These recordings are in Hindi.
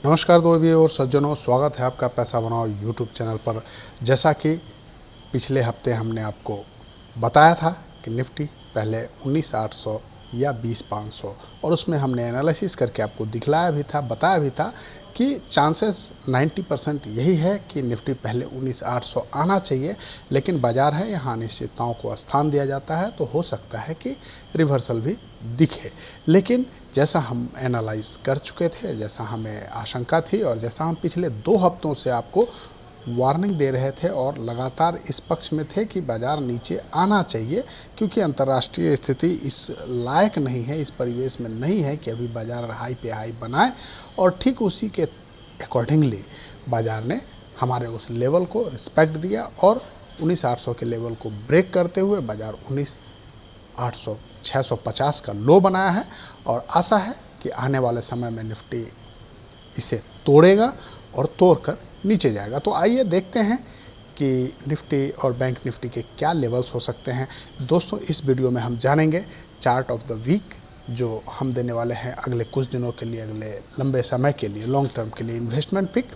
नमस्कार दोस्तों और सज्जनों, स्वागत है आपका पैसा बनाओ यूट्यूब चैनल पर। जैसा कि पिछले हफ्ते हमने आपको बताया था कि निफ्टी पहले 19,800 या 20,500 और उसमें हमने एनालिसिस करके आपको दिखलाया भी था, बताया भी था कि चांसेस 90% यही है कि निफ्टी पहले 19,800 आना चाहिए, लेकिन बाजार है यहाँ अनिश्चितताओं को स्थान दिया जाता है तो हो सकता है कि रिवर्सल भी दिखे। लेकिन जैसा हम एनालाइज कर चुके थे, जैसा हमें आशंका थी और जैसा हम पिछले 2 हफ्तों से आपको वार्निंग दे रहे थे और लगातार इस पक्ष में थे कि बाजार नीचे आना चाहिए, क्योंकि अंतर्राष्ट्रीय स्थिति इस लायक नहीं है, इस परिवेश में नहीं है कि अभी बाजार हाई पे हाई बनाए। और ठीक उसी के अकॉर्डिंगली बाजार ने हमारे उस लेवल को रिस्पेक्ट दिया और 19,800 के लेवल को ब्रेक करते हुए बाजार 19,800 650 का लो बनाया है और आशा है कि आने वाले समय में निफ्टी इसे तोड़ेगा और तोड़कर नीचे जाएगा। तो आइए देखते हैं कि निफ्टी और बैंक निफ्टी के क्या लेवल्स हो सकते हैं। दोस्तों, इस वीडियो में हम जानेंगे चार्ट ऑफ द वीक जो हम देने वाले हैं अगले कुछ दिनों के लिए, अगले लंबे समय के लिए, लॉन्ग टर्म के लिए इन्वेस्टमेंट पिक,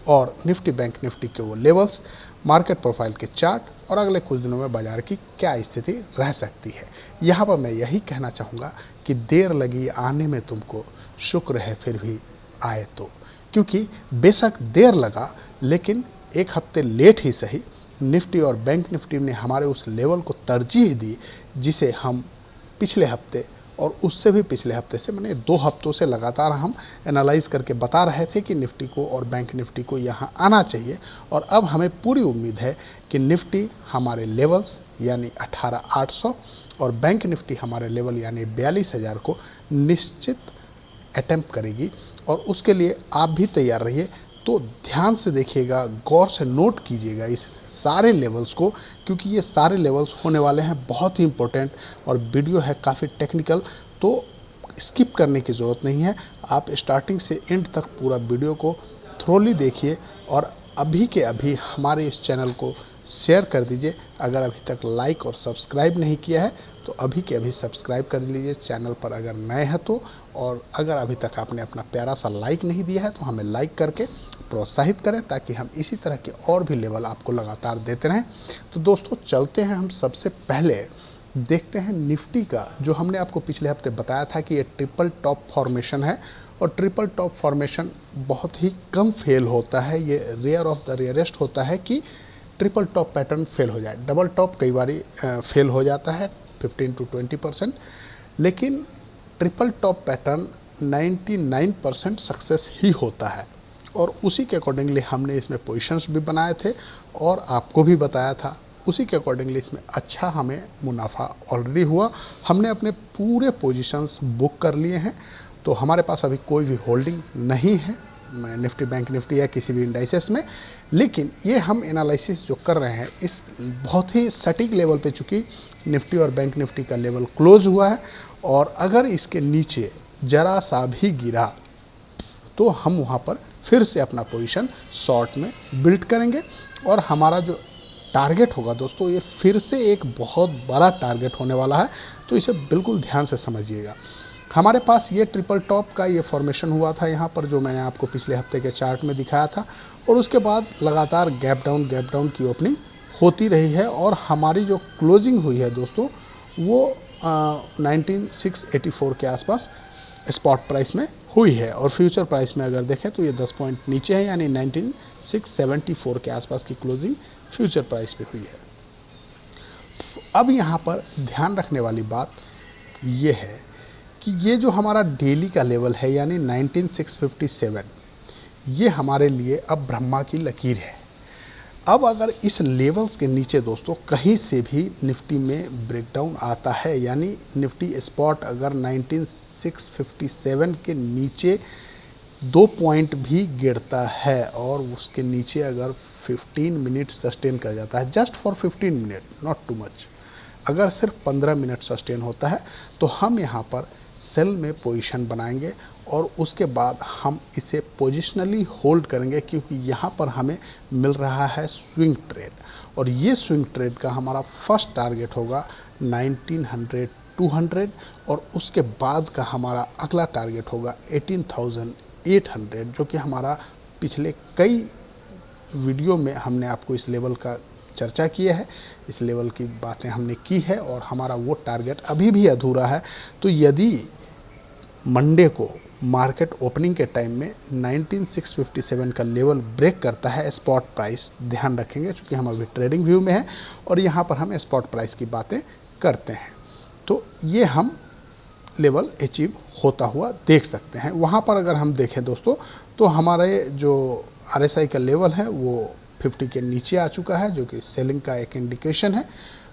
और निफ्टी बैंक निफ्टी के वो लेवल्स, मार्केट प्रोफाइल के चार्ट और अगले कुछ दिनों में बाजार की क्या स्थिति रह सकती है। यहाँ पर मैं यही कहना चाहूँगा कि देर लगी आने में तुमको, शुक्र है फिर भी आए तो। क्योंकि बेशक देर लगा, लेकिन एक हफ्ते लेट ही सही, निफ्टी और बैंक निफ्टी ने हमारे उस लेवल को तरजीह दी जिसे हम पिछले हफ्ते और उससे भी पिछले हफ्ते से, मैंने 2 हफ्तों से लगातार हम एनालाइज करके बता रहे थे कि निफ्टी को और बैंक निफ्टी को यहाँ आना चाहिए। और अब हमें पूरी उम्मीद है कि निफ्टी हमारे लेवल्स यानी 18,800 और बैंक निफ्टी हमारे लेवल यानी 42,000 को निश्चित अटेम्प्ट करेगी। और उसके लिए आप भी तैयार रहिए। तो ध्यान से देखिएगा, गौर से नोट कीजिएगा इस सारे लेवल्स को, क्योंकि ये सारे लेवल्स होने वाले हैं बहुत ही इंपॉर्टेंट और वीडियो है काफ़ी टेक्निकल, तो स्किप करने की ज़रूरत नहीं है। आप स्टार्टिंग से एंड तक पूरा वीडियो को थ्रोली देखिए और अभी के अभी हमारे इस चैनल को शेयर कर दीजिए। अगर अभी तक लाइक और सब्सक्राइब नहीं किया है तो अभी के अभी सब्सक्राइब कर लीजिए चैनल पर अगर नए हैं तो। और अगर अभी तक आपने अपना प्यारा सा लाइक नहीं दिया है तो हमें लाइक करके प्रोत्साहित करें, ताकि हम इसी तरह के और भी लेवल आपको लगातार देते रहें। तो दोस्तों, चलते हैं। हम सबसे पहले देखते हैं निफ्टी का, जो हमने आपको पिछले हफ्ते बताया था कि ये ट्रिपल टॉप फॉर्मेशन है और ट्रिपल टॉप फॉर्मेशन बहुत ही कम फेल होता है। ये रेयर ऑफ द रेयरेस्ट होता है कि ट्रिपल टॉप पैटर्न फेल हो जाए। डबल टॉप कई बार फेल हो जाता है 15 to 20%, लेकिन ट्रिपल टॉप पैटर्न 99% सक्सेस ही होता है। और उसी के अकॉर्डिंगली हमने इसमें पोजीशंस भी बनाए थे और आपको भी बताया था। उसी के अकॉर्डिंगली इसमें अच्छा हमें मुनाफा ऑलरेडी हुआ। हमने अपने पूरे पोजीशंस बुक कर लिए हैं, तो हमारे पास अभी कोई भी होल्डिंग नहीं है निफ्टी बैंक निफ्टी या किसी भी इंडाइसेस में। लेकिन ये हम एनालिसिस जो कर रहे हैं इस बहुत ही सटीक लेवल पे, चूँकि निफ्टी और बैंक निफ्टी का लेवल क्लोज हुआ है और अगर इसके नीचे ज़रा सा भी गिरा तो हम वहाँ पर फिर से अपना पोजीशन शॉर्ट में बिल्ड करेंगे। और हमारा जो टारगेट होगा दोस्तों, ये फिर से एक बहुत बड़ा टारगेट होने वाला है, तो इसे बिल्कुल ध्यान से समझिएगा। हमारे पास ये ट्रिपल टॉप का ये फॉर्मेशन हुआ था यहाँ पर, जो मैंने आपको पिछले हफ्ते के चार्ट में दिखाया था, और उसके बाद लगातार गैप डाउन की ओपनिंग होती रही है और हमारी जो क्लोजिंग हुई है दोस्तों वो 19,684 के आसपास स्पॉट प्राइस में हुई है। और फ्यूचर प्राइस में अगर देखें तो ये 10 पॉइंट नीचे है, यानी 19,674 के आसपास की क्लोजिंग फ्यूचर प्राइस पे हुई है। अब यहाँ पर ध्यान रखने वाली बात ये है कि ये जो हमारा डेली का लेवल है यानी 19,657, ये हमारे लिए अब ब्रह्मा की लकीर है। अब अगर इस लेवल्स के नीचे दोस्तों कहीं से भी निफ्टी में ब्रेकडाउन आता है, यानी निफ्टी स्पॉट अगर 19,657 के नीचे 2 पॉइंट भी गिरता है और उसके नीचे अगर 15 मिनट सस्टेन कर जाता है, just for 15 minute, not too much, अगर सिर्फ 15 मिनट सस्टेन होता है तो हम यहाँ पर सेल में पोजीशन बनाएंगे और उसके बाद हम इसे पोजिशनली होल्ड करेंगे, क्योंकि यहाँ पर हमें मिल रहा है स्विंग ट्रेड। और ये स्विंग ट्रेड का हमारा फर्स्ट टारगेट होगा 1900 200 और उसके बाद का हमारा अगला टारगेट होगा 18,000 19,800 जो कि हमारा पिछले कई वीडियो में हमने आपको इस लेवल का चर्चा किया है, इस लेवल की बातें हमने की है और हमारा वो टारगेट अभी भी अधूरा है। तो यदि मंडे को मार्केट ओपनिंग के टाइम में 19,657 का लेवल ब्रेक करता है स्पॉट प्राइस, ध्यान रखेंगे क्योंकि हम अभी ट्रेडिंग व्यू में हैं और यहाँ पर हम स्पॉट प्राइस की बातें करते हैं, तो ये हम लेवल अचीव होता हुआ देख सकते हैं। वहाँ पर अगर हम देखें दोस्तों तो हमारे जो RSI का लेवल है वो 50 के नीचे आ चुका है, जो कि सेलिंग का एक इंडिकेशन है।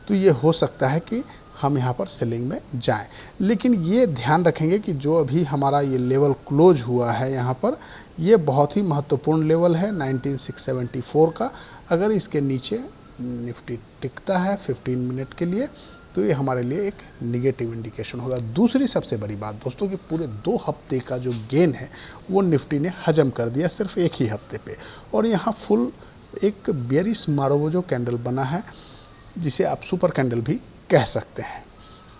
तो ये हो सकता है कि हम यहाँ पर सेलिंग में जाएं, लेकिन ये ध्यान रखेंगे कि जो अभी हमारा ये लेवल क्लोज हुआ है यहाँ पर, ये बहुत ही महत्वपूर्ण लेवल है 19,674 का। अगर इसके नीचे निफ्टी टिकता है 15 मिनट के लिए तो ये हमारे लिए एक निगेटिव इंडिकेशन होगा। दूसरी सबसे बड़ी बात दोस्तों कि पूरे 2 हफ्ते का जो गेन है वो निफ्टी ने हजम कर दिया सिर्फ एक ही हफ्ते पे, और यहाँ फुल एक बेयरिश मारोवोजो कैंडल बना है जिसे आप सुपर कैंडल भी कह सकते हैं।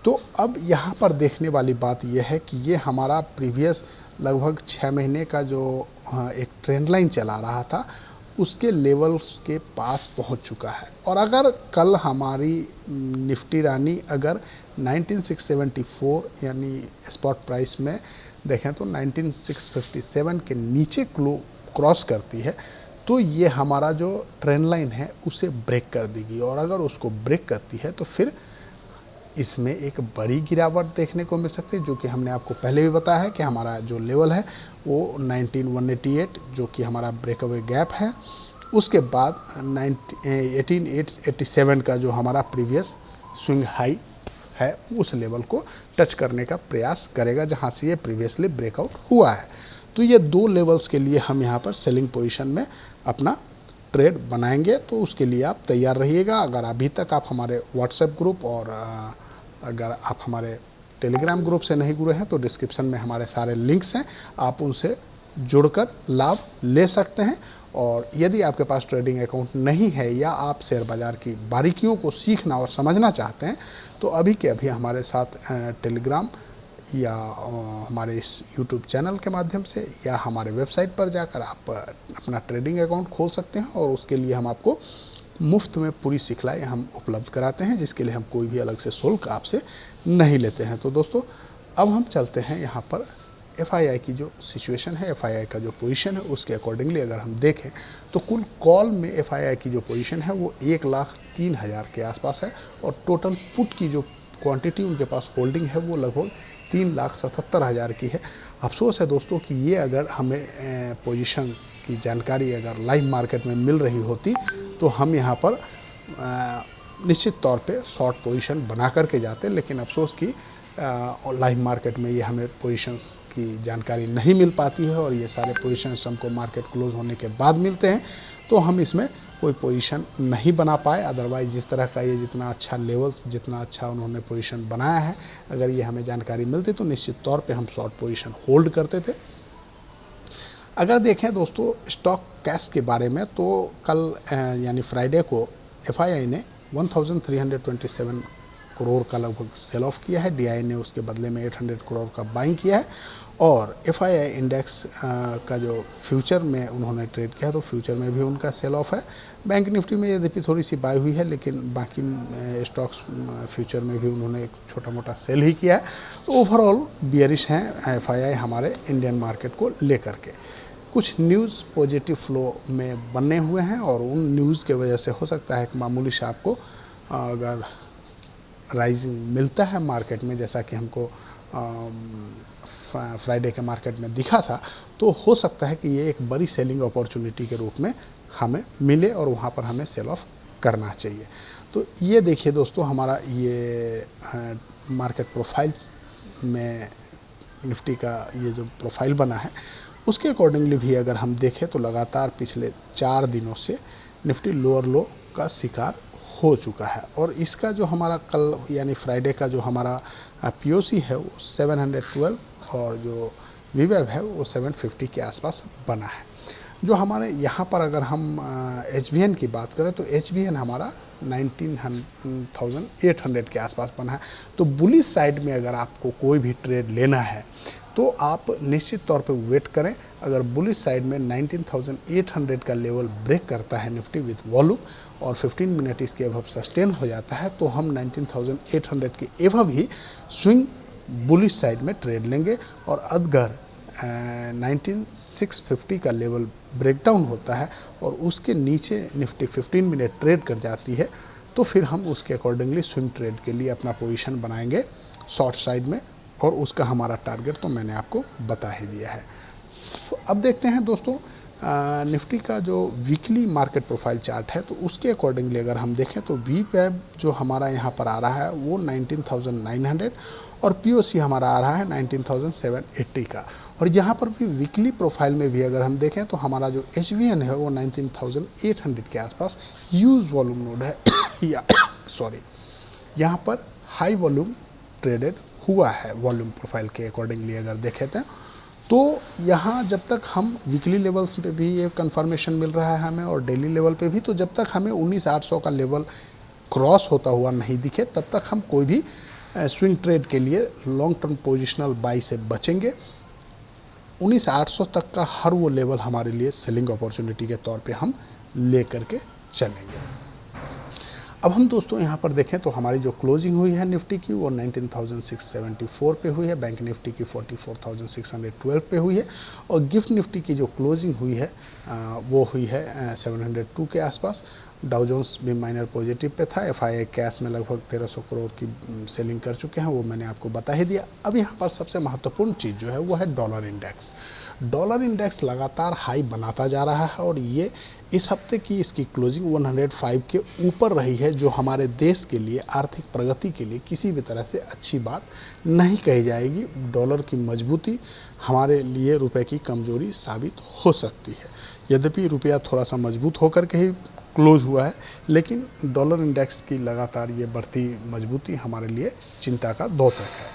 तो अब यहाँ पर देखने वाली बात यह है कि ये हमारा प्रीवियस लगभग 6 महीने का जो एक ट्रेंड लाइन चला रहा था उसके लेवल्स के पास पहुंच चुका है। और अगर कल हमारी निफ्टी रानी अगर 19,674 यानी स्पॉट प्राइस में देखें तो 19,657 के नीचे क्रॉस करती है तो ये हमारा जो ट्रेंड लाइन है उसे ब्रेक कर देगी, और अगर उसको ब्रेक करती है तो फिर इसमें एक बड़ी गिरावट देखने को मिल सकती है, जो कि हमने आपको पहले भी बताया है कि हमारा जो लेवल है वो 19,188 जो कि हमारा ब्रेकअवे गैप है, उसके बाद 18,887 का जो हमारा प्रीवियस स्विंग हाई है उस लेवल को टच करने का प्रयास करेगा जहां से ये प्रीवियसली ब्रेकआउट हुआ है। तो ये 2 लेवल्स के लिए हम यहाँ पर सेलिंग पोजीशन में अपना ट्रेड बनाएंगे, तो उसके लिए आप तैयार रहिएगा। अगर अभी तक आप हमारे व्हाट्सएप ग्रुप और अगर आप हमारे टेलीग्राम ग्रुप से नहीं जुड़े हैं तो डिस्क्रिप्शन में हमारे सारे लिंक्स हैं, आप उनसे जुड़कर लाभ ले सकते हैं। और यदि आपके पास ट्रेडिंग अकाउंट नहीं है या आप शेयर बाज़ार की बारीकियों को सीखना और समझना चाहते हैं तो अभी के अभी हमारे साथ टेलीग्राम या हमारे इस यूट्यूब चैनल के माध्यम से या हमारे वेबसाइट पर जाकर आप अपना ट्रेडिंग अकाउंट खोल सकते हैं, और उसके लिए हम आपको मुफ्त में पूरी सिखलाई हम उपलब्ध कराते हैं, जिसके लिए हम कोई भी अलग से शुल्क आपसे नहीं लेते हैं। तो दोस्तों अब हम चलते हैं यहाँ पर FII की जो सिचुएशन है, FII का जो पोजीशन है उसके अकॉर्डिंगली अगर हम देखें तो कुल कॉल में FII की जो पोजीशन है वो 1,03,000 के आसपास है, और टोटल पुट की जो क्वांटिटी उनके पास होल्डिंग है वो लगभग 3,77,000 की है। अफसोस है दोस्तों कि ये अगर हमें पोजीशन की जानकारी अगर लाइव मार्केट में मिल रही होती तो हम यहाँ पर निश्चित तौर पे शॉर्ट पोजीशन बना करके जाते, लेकिन अफसोस कि लाइव मार्केट में ये हमें पोजीशंस की जानकारी नहीं मिल पाती है और ये सारे पोजीशंस हमको मार्केट क्लोज होने के बाद मिलते हैं, तो हम इसमें कोई पोजीशन नहीं बना पाए। अदरवाइज जिस तरह का ये जितना अच्छा लेवल्स, जितना अच्छा उन्होंने पोजीशन बनाया है, अगर ये हमें जानकारी मिलती तो निश्चित तौर पे हम शॉर्ट पोजीशन होल्ड करते थे। अगर देखें दोस्तों स्टॉक कैश के बारे में तो कल यानी फ्राइडे को FII ने 1,327 करोड़ का लगभग सेल ऑफ किया है, DI ने उसके बदले में 800 करोड़ का बाइंग किया है, और FII इंडेक्स का जो फ्यूचर में उन्होंने ट्रेड किया तो फ्यूचर में भी उनका सेल ऑफ है। बैंक निफ्टी में यद्यपि थोड़ी सी बाई हुई है, लेकिन बाकी स्टॉक्स फ्यूचर में भी उन्होंने एक छोटा मोटा सेल ही किया है। तो ओवरऑल बियरिश हैं FII हमारे इंडियन मार्केट को लेकर के। कुछ न्यूज़ पॉजिटिव फ्लो में बने हुए हैं और उन न्यूज़ के वजह से हो सकता है कि मामूली से आपको अगर राइजिंग मिलता है मार्केट में, जैसा कि हमको फ्राइडे के मार्केट में दिखा था, तो हो सकता है कि ये एक बड़ी सेलिंग अपॉर्चुनिटी के रूप में हमें मिले और वहाँ पर हमें सेल ऑफ करना चाहिए। तो ये देखिए दोस्तों हमारा ये मार्केट प्रोफाइल में निफ्टी का ये जो प्रोफाइल बना है उसके अकॉर्डिंगली भी अगर हम देखें तो लगातार पिछले 4 दिनों से निफ्टी लोअर लो का शिकार हो चुका है, और इसका जो हमारा कल यानी फ्राइडे का जो हमारा POC है वो 712 और जो VWAP है वो 750 के आसपास बना है। जो हमारे यहाँ पर अगर हम HBN की बात करें तो HBN हमारा 19,800 के आसपास बना है। तो बुलिश साइड में अगर आपको कोई भी ट्रेड लेना है तो आप निश्चित तौर पे वेट करें। अगर बुलिश साइड में 19,800 का लेवल ब्रेक करता है निफ्टी विथ वॉल्यूम और 15 मिनट इसके एवब सस्टेन हो जाता है तो हम 19,800 के एवब ही स्विंग बुलिश साइड में ट्रेड लेंगे। और अगर 19,650 का लेवल ब्रेकडाउन होता है और उसके नीचे निफ्टी 15 मिनट ट्रेड कर जाती है तो फिर हम उसके अकॉर्डिंगली स्विंग ट्रेड के लिए अपना पोजीशन बनाएंगे शॉर्ट साइड में, और उसका हमारा टारगेट तो मैंने आपको बता ही दिया है। अब देखते हैं दोस्तों निफ्टी का जो वीकली मार्केट प्रोफाइल चार्ट है तो उसके अकॉर्डिंगली अगर हम देखें तो वी पैब जो हमारा यहाँ पर आ रहा है वो 19,900 और पीओसी हमारा आ रहा है 19,780 का। और यहाँ पर भी वीकली प्रोफाइल में भी अगर हम देखें तो हमारा जो HVN है वो 19,800 के आसपास यूज वॉल्यूम नोड है या सॉरी यहाँ पर हाई वॉल्यूम ट्रेडेड हुआ है वॉल्यूम प्रोफाइल के अकॉर्डिंगली अगर देखें तो यहाँ जब तक हम वीकली लेवल्स पे भी ये कंफर्मेशन मिल रहा है हमें और डेली लेवल पे भी, तो जब तक हमें 19,800 का लेवल क्रॉस होता हुआ नहीं दिखे तब तक हम कोई भी स्विंग ट्रेड के लिए लॉन्ग टर्म पोजिशनल बाई से बचेंगे। 19,800 तक का हर वो लेवल हमारे लिए सेलिंग अपॉर्चुनिटी के तौर पे हम ले करके चलेंगे। अब हम दोस्तों यहाँ पर देखें तो हमारी जो क्लोजिंग हुई है निफ्टी की वो 19,674 पे हुई है, बैंक निफ्टी की 44,612 पे हुई है और गिफ्ट निफ्टी की जो क्लोजिंग हुई है वो हुई है 702 के आसपास। डाउ जोन्स भी माइनर पॉजिटिव पे था। FII कैश में लगभग 1,300 करोड़ की सेलिंग कर चुके हैं, वो मैंने आपको बता ही दिया। अब यहाँ पर सबसे महत्वपूर्ण चीज़ जो है वो है डॉलर इंडेक्स। डॉलर इंडेक्स लगातार हाई बनाता जा रहा है और ये इस हफ्ते की इसकी क्लोजिंग 105 के ऊपर रही है, जो हमारे देश के लिए आर्थिक प्रगति के लिए किसी भी तरह से अच्छी बात नहीं कही जाएगी। डॉलर की मजबूती हमारे लिए रुपए की कमजोरी साबित हो सकती है। यद्यपि रुपया थोड़ा सा मजबूत होकर के ही क्लोज हुआ है, लेकिन डॉलर इंडेक्स की लगातार ये बढ़ती मजबूती हमारे लिए चिंता का द्योतक है।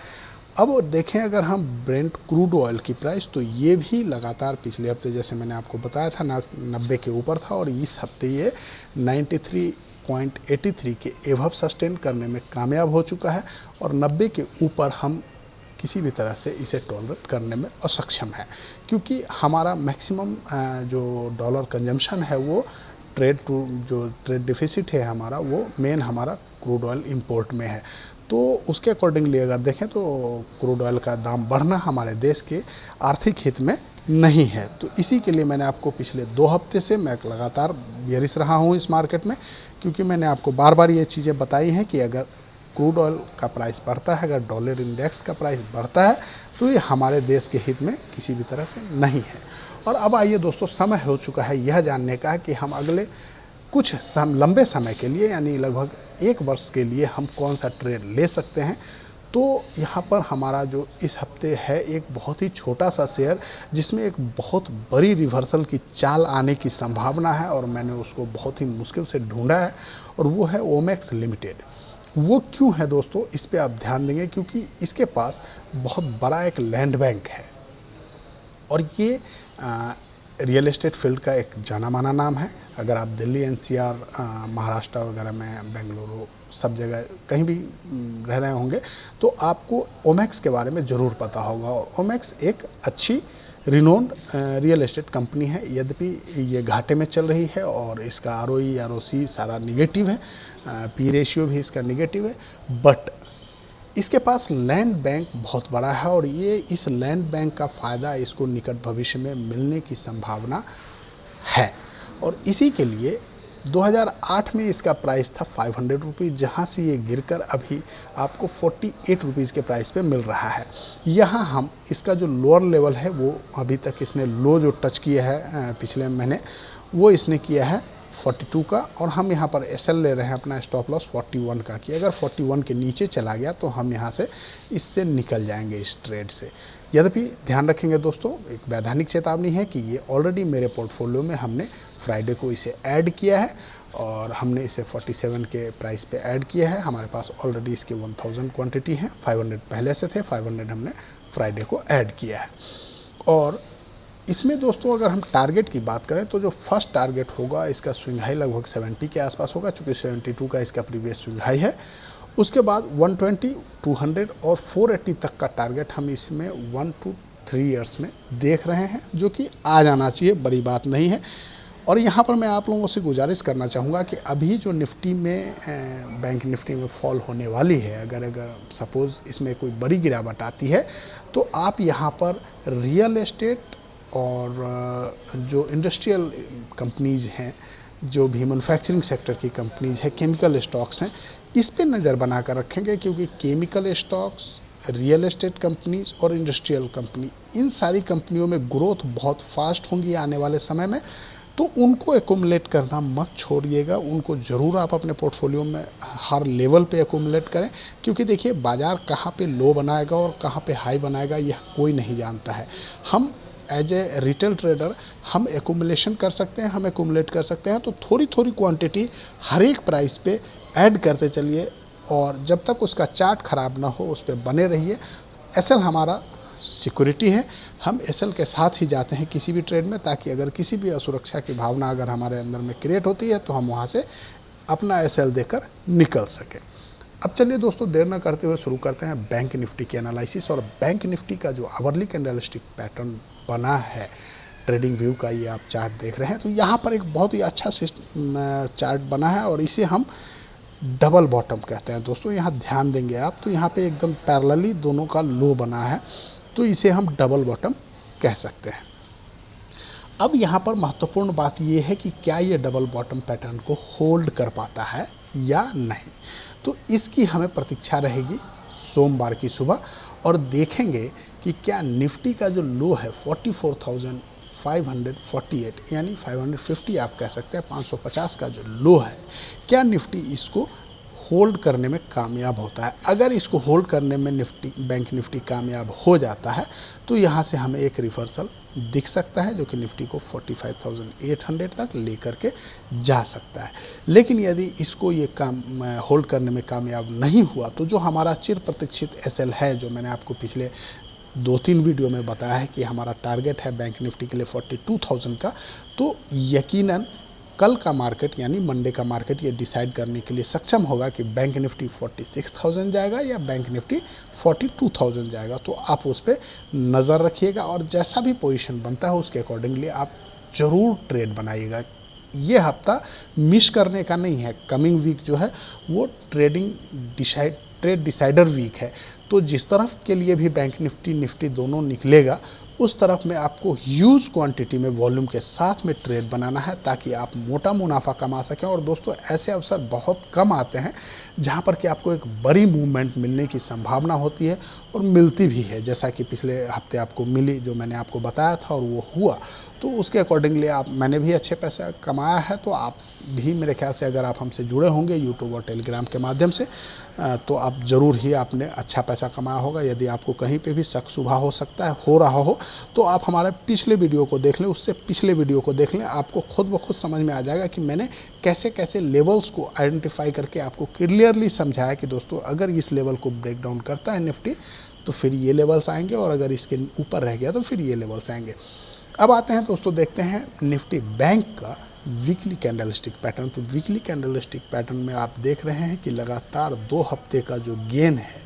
अब देखें अगर हम ब्रेंट क्रूड ऑयल की प्राइस, तो ये भी लगातार पिछले हफ्ते जैसे मैंने आपको बताया था 90 के ऊपर था और इस हफ्ते ये 93.83 के एवब सस्टेन करने में कामयाब हो चुका है और 90 के ऊपर हम किसी भी तरह से इसे टॉलरेट करने में असक्षम है, क्योंकि हमारा मैक्सिमम जो डॉलर कंजम्पशन है वो जो ट्रेड डिफिसिट है हमारा वो मेन हमारा क्रूड ऑयल इंपोर्ट में है। तो उसके अकॉर्डिंगली अगर देखें तो क्रूड ऑयल का दाम बढ़ना हमारे देश के आर्थिक हित में नहीं है। तो इसी के लिए मैंने आपको पिछले 2 हफ्ते से मैं लगातार बेयरिश रहा हूँ इस मार्केट में, क्योंकि मैंने आपको बार बार ये चीज़ें बताई हैं कि अगर क्रूड ऑयल का प्राइस बढ़ता है, अगर डॉलर इंडेक्स का प्राइस बढ़ता है तो ये हमारे देश के हित में किसी भी तरह से नहीं है। और अब आइए दोस्तों, समय हो चुका है यह जानने का कि हम अगले कुछ लंबे समय के लिए यानी लगभग 1 वर्ष के लिए हम कौन सा ट्रेड ले सकते हैं। तो यहाँ पर हमारा जो इस हफ्ते है एक बहुत ही छोटा सा शेयर जिसमें एक बहुत बड़ी रिवर्सल की चाल आने की संभावना है और मैंने उसको बहुत ही मुश्किल से ढूंढा है और वो है ओमेक्स लिमिटेड। वो क्यों है दोस्तों, इस पे आप ध्यान देंगे क्योंकि इसके पास बहुत बड़ा एक लैंड बैंक है और ये रियल एस्टेट फील्ड का एक जाना माना नाम है। अगर आप दिल्ली NCR महाराष्ट्र वगैरह में बेंगलुरु सब जगह कहीं भी रह रहे होंगे तो आपको ओमेक्स के बारे में ज़रूर पता होगा। और ओमेक्स एक अच्छी रिनोन्ड रियल एस्टेट कंपनी है, यद्यपि ये घाटे में चल रही है और इसका ROE ROC सारा निगेटिव है, P रेशियो भी इसका निगेटिव है, बट इसके पास लैंड बैंक बहुत बड़ा है और ये इस लैंड बैंक का फ़ायदा इसको निकट भविष्य में मिलने की संभावना है। और इसी के लिए 2008 में इसका प्राइस था 500 रुपीज़, जहाँ से ये गिरकर अभी आपको 48 रुपीज़ के प्राइस पे मिल रहा है। यहाँ हम इसका जो लोअर लेवल है वो अभी तक इसने लो जो टच किया है पिछले महीने वो इसने किया है 42 का और हम यहाँ पर SL ले रहे हैं अपना स्टॉप लॉस 41 का कि अगर 41 के नीचे चला गया तो हम यहाँ से इससे निकल जाएंगे इस ट्रेड से। यद्यपि ध्यान रखेंगे दोस्तों, एक वैधानिक चेतावनी है कि ये ऑलरेडी मेरे पोर्टफोलियो में हमने फ्राइडे को इसे ऐड किया है और हमने इसे 47 के प्राइस पे ऐड किया है। हमारे पास ऑलरेडी इसके 1000 क्वांटिटी हैं, 500 पहले से थे, 500 हमने फ्राइडे को ऐड किया है। और इसमें दोस्तों अगर हम टारगेट की बात करें तो जो फर्स्ट टारगेट होगा इसका स्विंग हाई लगभग 70 के आसपास होगा, चूँकि 72 का इसका प्रीवियस स्विंग हाई है। उसके बाद 120, 200 और 480 तक का टारगेट हम इसमें 1 to 3 इयर्स में देख रहे हैं, जो कि आ जाना चाहिए, बड़ी बात नहीं है। और यहाँ पर मैं आप लोगों से गुजारिश करना चाहूँगा कि अभी जो निफ्टी में बैंक निफ्टी में फॉल होने वाली है, अगर सपोज़ इसमें कोई बड़ी गिरावट आती है, तो आप यहाँ पर रियल एस्टेट और जो इंडस्ट्रियल कंपनीज़ हैं, जो भी मैन्युफैक्चरिंग सेक्टर की कंपनीज़ हैं, केमिकल स्टॉक्स हैं, इस पे नज़र बना कर रखेंगे, क्योंकि chemical stocks, real estate companies और इंडस्ट्रियल कंपनी, इन सारी कंपनियों में ग्रोथ बहुत फास्ट होंगी आने वाले समय में। तो उनको एकुमुलेट करना मत छोड़िएगा, उनको ज़रूर आप अपने पोर्टफोलियो में हर लेवल पे एकुमुलेट करें, क्योंकि देखिए बाज़ार कहाँ पे लो बनाएगा और कहाँ पे हाई बनाएगा यह कोई नहीं जानता है। हम एज ए रिटेल ट्रेडर हम एकुमुलेशन कर सकते हैं, हम एकुमुलेट कर सकते हैं, तो थोड़ी थोड़ी क्वांटिटी हर एक प्राइस पे ऐड करते चलिए, और जब तक उसका चार्ट ख़राब ना हो उस पर बने रहिए। एसएल हमारा सिक्योरिटी है, हम एसएल के साथ ही जाते हैं किसी भी ट्रेड में, ताकि अगर किसी भी असुरक्षा की भावना अगर हमारे अंदर में क्रिएट होती है तो हम वहाँ से अपना एसएल देकर निकल सकें। अब चलिए दोस्तों, देर न करते हुए शुरू करते हैं बैंक निफ्टी की एनालिसिस। और बैंक निफ्टी का जो आवरली कैंडलस्टिक पैटर्न बना है ट्रेडिंग व्यू का, ये आप चार्ट देख रहे हैं, तो यहाँ पर एक बहुत ही अच्छा चार्ट बना है, और इसे हम डबल बॉटम कहते हैं। दोस्तों यहाँ ध्यान देंगे आप, तो यहाँ पे एकदम पैरेलली दोनों का लो बना है, तो इसे हम डबल बॉटम कह सकते हैं। अब यहाँ पर महत्वपूर्ण बात ये है कि क्या ये डबल बॉटम पैटर्न को होल्ड कर पाता है या नहीं, तो इसकी हमें प्रतीक्षा रहेगी सोमवार की सुबह, और देखेंगे कि क्या निफ्टी का जो लो है 44,548 यानी 550 आप कह सकते हैं, 550 का जो लो है, क्या निफ्टी इसको होल्ड करने में कामयाब होता है। अगर इसको होल्ड करने में निफ्टी, बैंक निफ्टी कामयाब हो जाता है, तो यहाँ से हमें एक रिवर्सल दिख सकता है, जो कि निफ्टी को 45,800 तक लेकर के जा सकता है। लेकिन यदि इसको ये काम होल्ड करने में कामयाब नहीं हुआ, तो जो हमारा चिर प्रतीक्षित एसएल है, जो मैंने आपको पिछले 2-3 वीडियो में बताया है कि हमारा टारगेट है बैंक निफ्टी के लिए 42,000 का, तो यकीनन कल का मार्केट यानी मंडे का मार्केट ये डिसाइड करने के लिए सक्षम होगा कि बैंक निफ्टी 46,000 जाएगा या बैंक निफ्टी 42,000 जाएगा। तो आप उस पर नज़र रखिएगा, और जैसा भी पोजीशन बनता है उसके अकॉर्डिंगली आप ज़रूर ट्रेड बनाइएगा। ये हफ्ता मिस करने का नहीं है। कमिंग वीक जो है वो ट्रेड डिसाइडर वीक है, तो जिस तरफ के लिए भी बैंक निफ्टी दोनों निकलेगा, उस तरफ में आपको ह्यूज क्वांटिटी में वॉल्यूम के साथ में ट्रेड बनाना है, ताकि आप मोटा मुनाफा कमा सकें। और दोस्तों ऐसे अवसर बहुत कम आते हैं जहां पर कि आपको एक बड़ी मूवमेंट मिलने की संभावना होती है, और मिलती भी है, जैसा कि पिछले हफ्ते आपको मिली, जो मैंने आपको बताया था और वो हुआ। तो उसके अकॉर्डिंगली मैंने भी अच्छे पैसे कमाया है, तो आप भी मेरे ख्याल से अगर आप हमसे जुड़े होंगे यूट्यूब और टेलीग्राम के माध्यम से, तो आप ज़रूर ही आपने अच्छा पैसा कमाया होगा। यदि आपको कहीं पे भी शक शुबा हो सकता है, हो रहा हो, तो आप हमारे पिछले वीडियो को देख लें, उससे पिछले वीडियो को देख लें, आपको खुद ब खुद समझ में आ जाएगा कि मैंने कैसे कैसे लेवल्स को आइडेंटिफाई करके आपको क्लियरली समझाया कि दोस्तों अगर इस लेवल को ब्रेक डाउन करता है निफ्टी, तो फिर ये लेवल्स आएंगे, और अगर इसके ऊपर रह गया तो फिर ये लेवल्स आएंगे। अब आते हैं दोस्तों, देखते हैं निफ्टी बैंक का वीकली कैंडलस्टिक पैटर्न। तो वीकली कैंडलस्टिक पैटर्न में आप देख रहे हैं कि लगातार 2 हफ्ते का जो गेन है,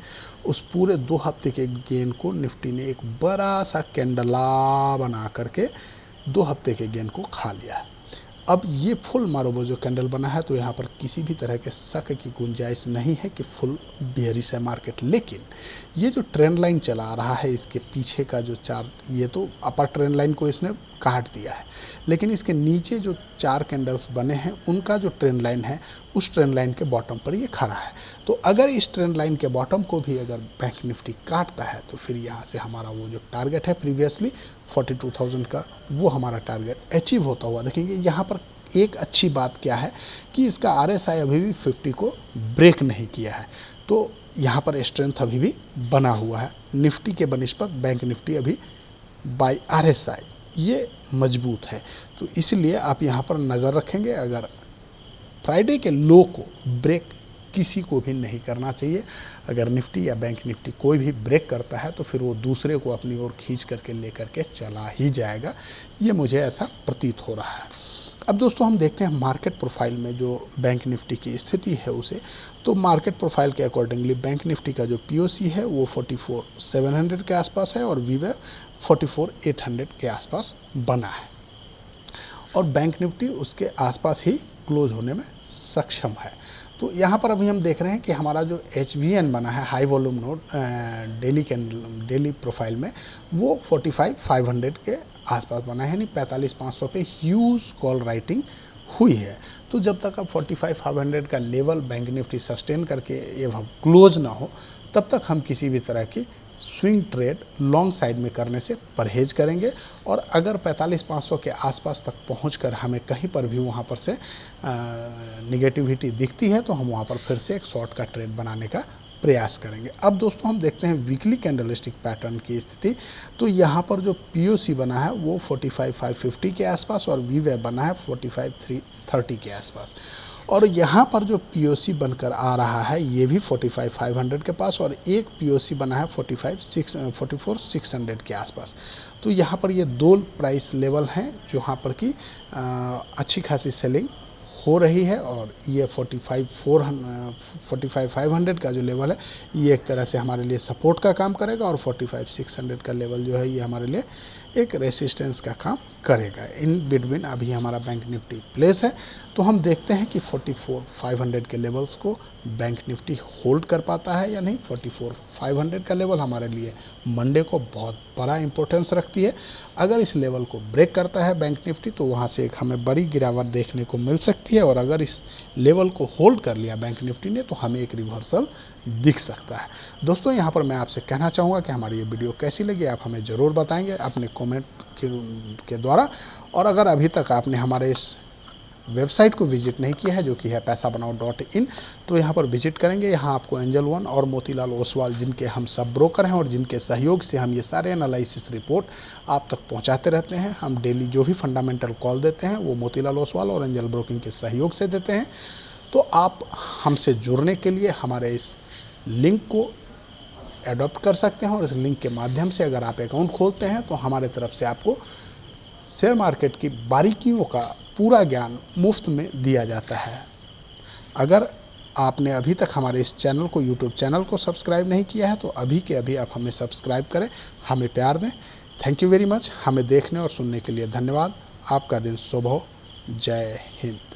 उस पूरे 2 हफ्ते के गेन को निफ्टी ने एक बड़ा सा कैंडला बना करके 2 हफ्ते के गेन को खा लिया है। अब ये फुल मारोबो जो कैंडल बना है, तो यहाँ पर किसी भी तरह के शक की गुंजाइश नहीं है कि फुल बेयरिश है मार्केट। लेकिन ये जो ट्रेंड लाइन चला रहा है, इसके पीछे का जो चार्ट, ये तो अपर ट्रेंड लाइन को इसने काट दिया है, लेकिन इसके नीचे जो 4 कैंडल्स बने हैं, उनका जो ट्रेंड लाइन है, उस ट्रेंड लाइन के बॉटम पर ये खड़ा है। तो अगर इस ट्रेंड लाइन के बॉटम को भी अगर बैंक निफ्टी काटता है, तो फिर यहाँ से हमारा वो जो टारगेट है प्रीवियसली 42,000 का, वो हमारा टारगेट अचीव होता हुआ देखेंगे। यहाँ पर एक अच्छी बात क्या है कि इसका RSI अभी भी 50 को ब्रेक नहीं किया है, तो यहाँ पर स्ट्रेंथ अभी भी बना हुआ है। निफ्टी के बनिस्पत बैंक निफ्टी अभी बाय RSI ये मजबूत है, तो इसलिए आप यहाँ पर नज़र रखेंगे। अगर फ्राइडे के लो को ब्रेक किसी को भी नहीं करना चाहिए, अगर निफ्टी या बैंक निफ्टी कोई भी ब्रेक करता है, तो फिर वो दूसरे को अपनी ओर खींच करके लेकर के चला ही जाएगा, ये मुझे ऐसा प्रतीत हो रहा है। अब दोस्तों हम देखते हैं मार्केट प्रोफाइल में जो बैंक निफ्टी की स्थिति है उसे, तो मार्केट प्रोफाइल के अकॉर्डिंगली बैंक निफ्टी का जो POC है वो 44,700 के आसपास है, और वीवेव 44,800 के आसपास बना है और बैंक निफ्टी उसके आसपास ही क्लोज होने में सक्षम है। तो यहाँ पर अभी हम देख रहे हैं कि हमारा जो HVN बना है high volume note daily profile में, वो 45,500 के आसपास बना है, यानी 45,500 पे ह्यूज कॉल राइटिंग हुई है। तो जब तक अब 45,500 का लेवल बैंक निफ्टी सस्टेन करके ये क्लोज ना हो, तब तक हम किसी भी तरह की स्विंग ट्रेड लॉन्ग साइड में करने से परहेज करेंगे। और अगर 45,500 के आसपास तक पहुंचकर हमें कहीं पर भी वहां पर से निगेटिविटी दिखती है, तो हम वहां पर फिर से एक शॉर्ट का ट्रेड बनाने का प्रयास करेंगे। अब दोस्तों हम देखते हैं वीकली कैंडलस्टिक पैटर्न की स्थिति। तो यहाँ पर जो POC बना है वो 45,550 के आसपास और VWAP बना है 45,330 के आसपास। और यहाँ पर जो POC बनकर आ रहा है ये भी 45,500 के पास और एक POC बना है 44,600 के आसपास। तो यहाँ पर ये दो प्राइस लेवल हैं जहाँ पर कि अच्छी खासी सेलिंग हो रही है। और ये 45,500 का जो लेवल है ये एक तरह से हमारे लिए सपोर्ट का काम करेगा और 45,600 का लेवल जो है ये हमारे लिए एक रेसिस्टेंस का काम करेगा। इन बिटवीन अभी हमारा बैंक निफ्टी प्लेस है। तो हम देखते हैं कि 44,500 के लेवल्स को बैंक निफ्टी होल्ड कर पाता है या नहीं। 44,500 का लेवल हमारे लिए मंडे को बहुत बड़ा इंपॉर्टेंस रखती है। अगर इस लेवल को ब्रेक करता है बैंक निफ्टी तो वहाँ से एक हमें बड़ी गिरावट देखने को मिल सकती है, और अगर इस लेवल को होल्ड कर लिया बैंक निफ्टी ने तो हमें एक रिवर्सल दिख सकता है। दोस्तों यहाँ पर मैं आपसे कहना चाहूँगा कि हमारी ये वीडियो कैसी लगी आप हमें ज़रूर बताएंगे अपने कमेंट के द्वारा। और अगर अभी तक आपने हमारे इस वेबसाइट को विजिट नहीं किया है जो कि है पैसाबनाओ.in, तो यहाँ पर विजिट करेंगे। यहाँ आपको एंजल वन और मोतीलाल ओसवाल, जिनके हम सब ब्रोकर हैं और जिनके सहयोग से हम ये सारे एनालिसिस रिपोर्ट आप तक पहुँचाते रहते हैं। हम डेली जो भी फंडामेंटल कॉल देते हैं वो मोतीलाल ओसवाल और एंजल ब्रोकिंग के सहयोग से देते हैं। तो आप हमसे जुड़ने के लिए हमारे इस लिंक को एडॉप्ट कर सकते हैं और इस लिंक के माध्यम से अगर आप अकाउंट खोलते हैं तो हमारे तरफ से आपको शेयर मार्केट की बारीकियों का पूरा ज्ञान मुफ्त में दिया जाता है। अगर आपने अभी तक हमारे इस चैनल को, यूट्यूब चैनल को सब्सक्राइब नहीं किया है तो अभी के अभी आप हमें सब्सक्राइब करें, हमें प्यार दें। Thank you very much. हमें देखने और सुनने के लिए धन्यवाद। आपका दिन शुभ हो। जय हिंद।